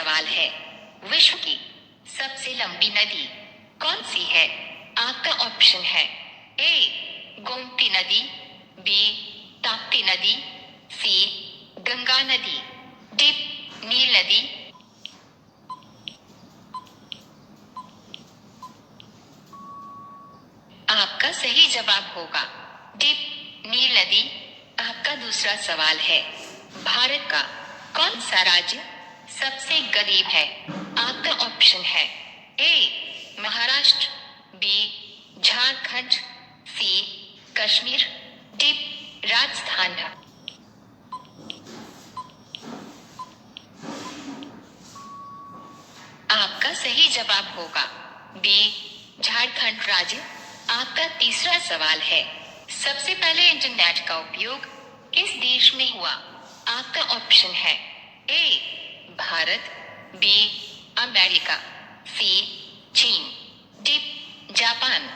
सवाल है, विश्व की सबसे लंबी नदी कौन सी है? आपका ऑप्शन है ए गोमती नदी, बी ताप्ती नदी, सी गंगा नदी, डी नील नदी। आपका सही जवाब होगा डी नील नदी। आपका दूसरा सवाल है, भारत का कौन सा राज्य सबसे गरीब है? आपका ऑप्शन है ए महाराष्ट्र, बी झारखंड, सी कश्मीर, डी राजस्थान। आपका सही जवाब होगा बी झारखंड राज्य। आपका तीसरा सवाल है, सबसे पहले इंटरनेट का उपयोग किस देश में हुआ? आपका ऑप्शन है ए भारत, बी अमेरिका, सी चीन, डी जापान।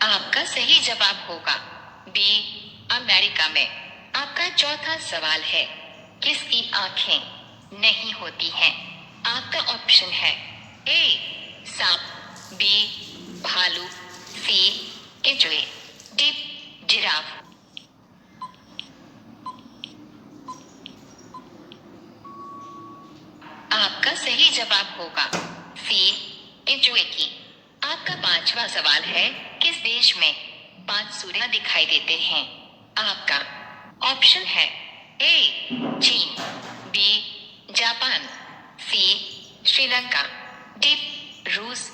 आपका सही जवाब होगा बी अमेरिका में। आपका चौथा सवाल है, किसकी आंखें नहीं होती हैं? आपका ऑप्शन है ए सांप, बी भालू, सी केंचुए, डी जिराफ। आपका सही जवाब होगा सी केंचुए की। आपका पांचवा सवाल है, किस देश में 5 सूर्य दिखाई देते हैं? आपका ऑप्शन है ए चीन, बी जापान, सी श्रीलंका, डी रूस।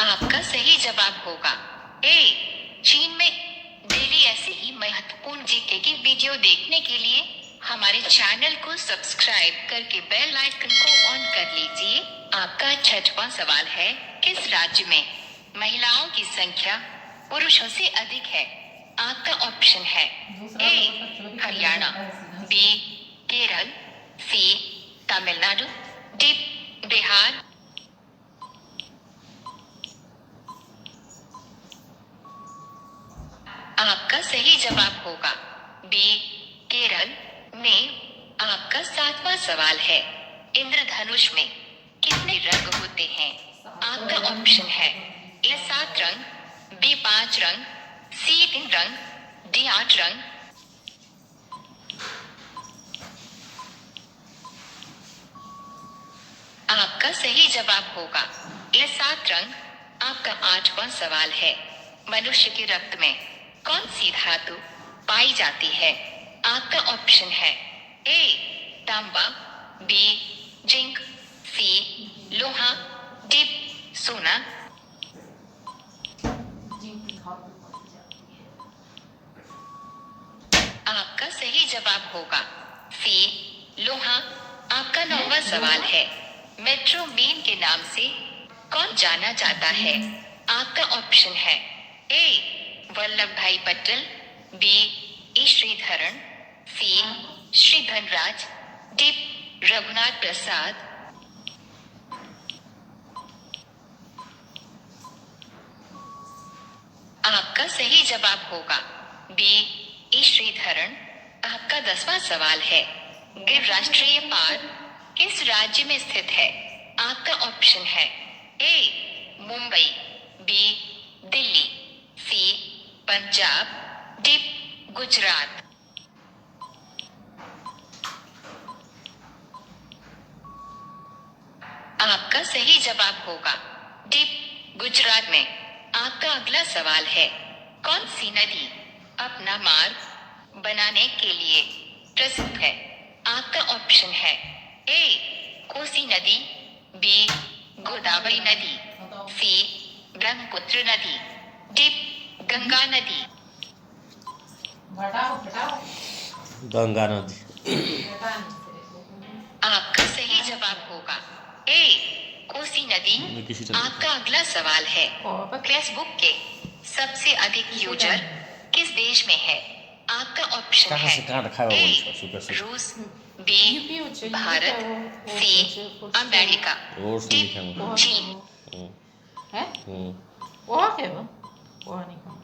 आपका सही जवाब होगा ए चीन में। डेली ऐसे ही महत्वपूर्ण जीके की वीडियो देखने के लिए हमारे चैनल को सब्सक्राइब करके बेल आइकन को ऑन कर लीजिए। आपका छठवां सवाल है, किस राज्य में महिलाओं की संख्या पुरुषों से अधिक है? आपका ऑप्शन है ए हरियाणा, बी केरल, सी तमिलनाडु, डी बिहार। आपका सही जवाब होगा बी केरल में। आपका सातवां सवाल है, इंद्रधनुष में कितने रंग होते हैं? आपका ऑप्शन है ए 7 रंग, बी 5 रंग, सी 3 रंग, डी 8 रंग। आपका सही जवाब होगा ए 7 रंग। आपका आठवां सवाल है, मनुष्य के रक्त में कौन सी धातु पाई जाती है? आपका ऑप्शन है ए तांबा, बी जिंक, सी लोहा, डी सोना। आपका सही जवाब होगा सी लोहा। आपका 9वां सवाल है, मेट्रो मैन के नाम से कौन जाना जाता है? आपका ऑप्शन है ए वल्लभ भाई पटेल, बी ई श्रीधरन, सी श्री धनराज, डी रघुनाथ प्रसाद। आपका सही जवाब होगा बी ई श्रीधरन। आपका 10वां सवाल है, गिर राष्ट्रीय पार्क किस राज्य में स्थित है? आपका ऑप्शन है ए मुंबई, बी दिल्ली, सी पंजाब, डी गुजरात। आपका सही जवाब होगा डी गुजरात में। आपका अगला सवाल है, कौन सी नदी अपना मार्ग बनाने के लिए प्रसिद्ध है? आपका ऑप्शन है ए कोसी नदी, बी गोदावरी नदी, सी ब्रह्मपुत्र नदी, डी गंगा नदी। गंगा नदी। आपका सही जवाब होगा ए कोसी नदी। आपका अगला सवाल है, फेसबुक के सबसे अधिक यूजर किस देश में है? आपका ऑप्शन है ए रूस, B Bharat, C America, D चीन। है पोहा खेलो पोहा नहीं खाना।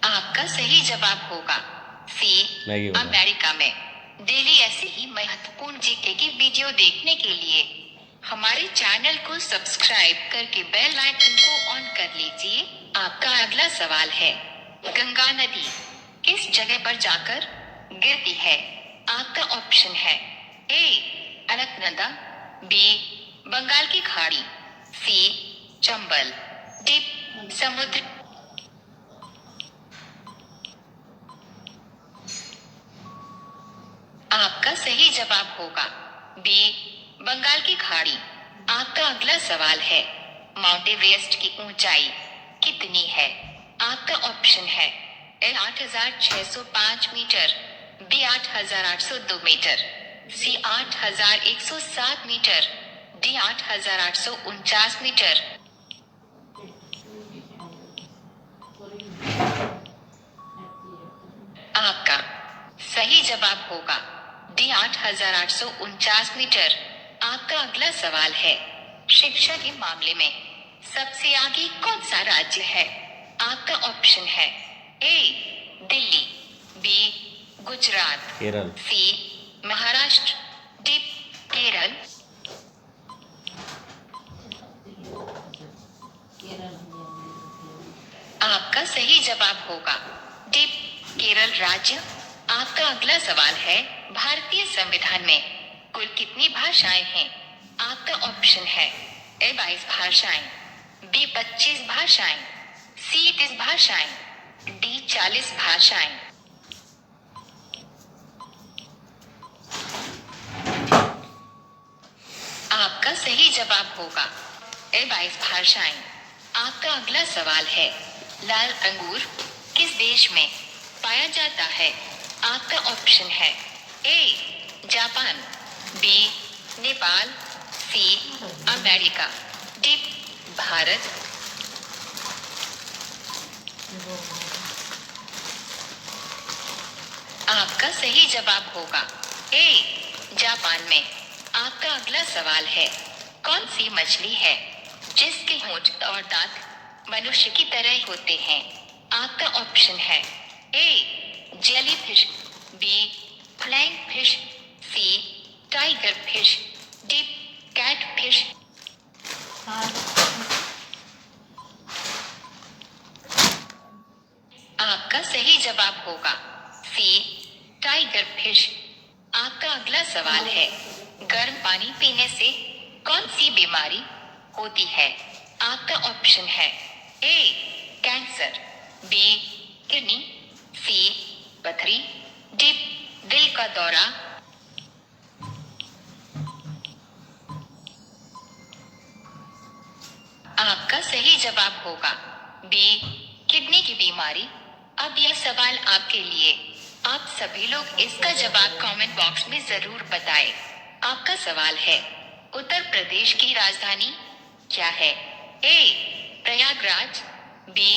आपका सही जवाब होगा सी मैगी होगा। अमेरिका में। डेली ऐसे ही महत्वपूर्ण जीके की वीडियो देखने के लिए हमारे चैनल को सब्सक्राइब करके बेल आइकन को ऑन कर लीजिए। आपका अगला सवाल है, गंगा नदी किस जगह पर जाकर गिरती है? आपका ऑप्शन है ए अलकनंदा, बी बंगाल की खाड़ी, सी चंबल, डी समुद्र। आपका सही जवाब होगा बी बंगाल की खाड़ी। आपका अगला सवाल है, माउंट एवरेस्ट की ऊंचाई कितनी है? आपका ऑप्शन है ए 8,605 मीटर, बी 8,802 मीटर, सी 8,107 मीटर, डी 8,849 मीटर। आपका सही जवाब होगा डी 8,849 मीटर। आपका अगला सवाल है, शिक्षा के मामले में सबसे आगे कौन सा राज्य है? आपका ऑप्शन है ए दिल्ली, बी गुजरात, केरल, सी महाराष्ट्र, डी केरल। आपका सही जवाब होगा डी केरल राज्य। आपका अगला सवाल है, भारतीय संविधान में कुल कितनी भाषाएं हैं? आपका ऑप्शन है ए 22 भाषाएं, बी 25 भाषाएं, सी 30 भाषाएं, डी 40 भाषाएं। आपका सही जवाब होगा ए 22 भाषाएं। आपका अगला सवाल है, लाल अंगूर किस देश में पाया जाता है? आपका ऑप्शन है A Japan, B Nepal, C America, D Bharat. आपका सही जवाब होगा ए जापान में। आपका अगला सवाल है, कौन सी मछली है जिसके होंठ और दांत मनुष्य की तरह होते हैं? आपका ऑप्शन है A jellyfish, B flying fish, C tiger fish, D catfish. आपका सही जवाब होगा सी टाइगर फिश। आपका अगला सवाल है, गर्म पानी पीने से कौन सी बीमारी होती है? आपका ऑप्शन है ए कैंसर, बी किडनी, सी पथरी, डी दिल का दौरा। आपका सही जवाब होगा बी किडनी की बीमारी। अब यह सवाल आपके लिए, आप सभी लोग इसका जवाब कमेंट बॉक्स में जरूर बताएं। आपका सवाल है, उत्तर प्रदेश की राजधानी क्या है? ए प्रयागराज, बी